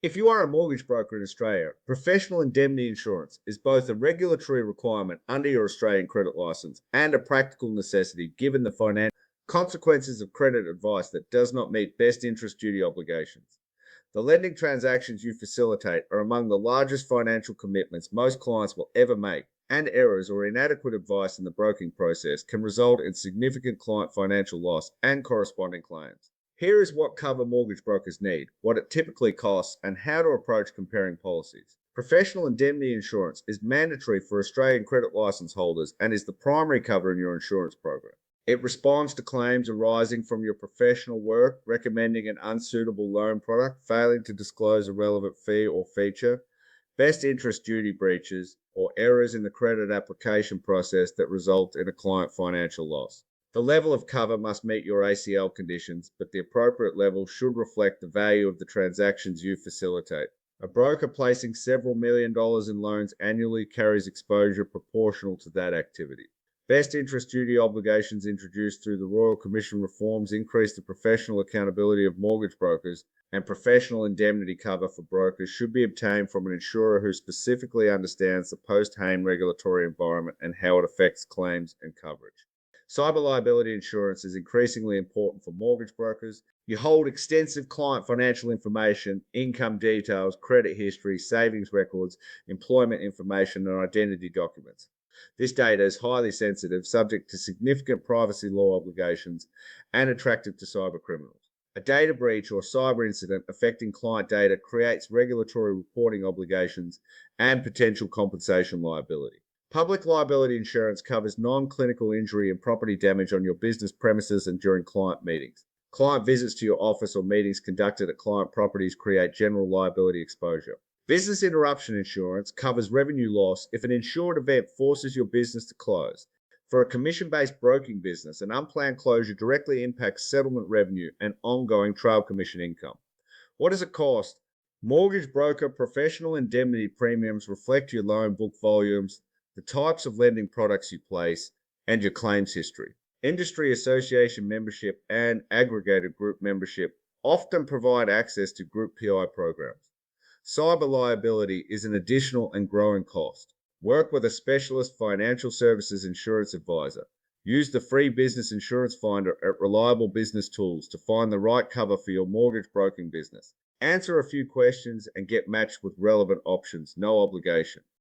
If you are a mortgage broker in Australia, professional indemnity insurance is both a regulatory requirement under your Australian credit license and a practical necessity given the financial consequences of credit advice that does not meet best interest duty obligations. The lending transactions you facilitate are among the largest financial commitments most clients will ever make, and errors or inadequate advice in the broking process can result in significant client financial loss and corresponding claims. Here is what cover mortgage brokers need, what it typically costs, and how to approach comparing policies. Professional indemnity insurance is mandatory for Australian credit license holders and is the primary cover in your insurance program. It responds to claims arising from your professional work, recommending an unsuitable loan product, failing to disclose a relevant fee or feature, best interest duty breaches, or errors in the credit application process that result in a client financial loss. The level of cover must meet your ACL conditions, but the appropriate level should reflect the value of the transactions you facilitate. A broker placing several $1 million in loans annually carries exposure proportional to that activity. Best interest duty obligations introduced through the Royal Commission reforms increase the professional accountability of mortgage brokers, and professional indemnity cover for brokers should be obtained from an insurer who specifically understands the post-Hayne regulatory environment and how it affects claims and coverage. Cyber liability insurance is increasingly important for mortgage brokers. You hold extensive client financial information, income details, credit history, savings records, employment information, and identity documents. This data is highly sensitive, subject to significant privacy law obligations, and attractive to cyber criminals. A data breach or cyber incident affecting client data creates regulatory reporting obligations and potential compensation liability. Public liability insurance covers non-clinical injury and property damage on your business premises and during client meetings. Client visits to your office or meetings conducted at client properties create general liability exposure. Business interruption insurance covers revenue loss if an insured event forces your business to close. For a commission-based broking business, an unplanned closure directly impacts settlement revenue and ongoing trail commission income. What does it cost? Mortgage broker professional indemnity premiums reflect your loan book volumes, the types of lending products you place, and your claims history. Industry association membership and aggregated group membership often provide access to group PI programs. Cyber liability is an additional and growing cost. Work with a specialist financial services insurance advisor. Use the free business insurance finder at Reliable Business Tools to find the right cover for your mortgage broking business. Answer a few questions and get matched with relevant options, no obligation.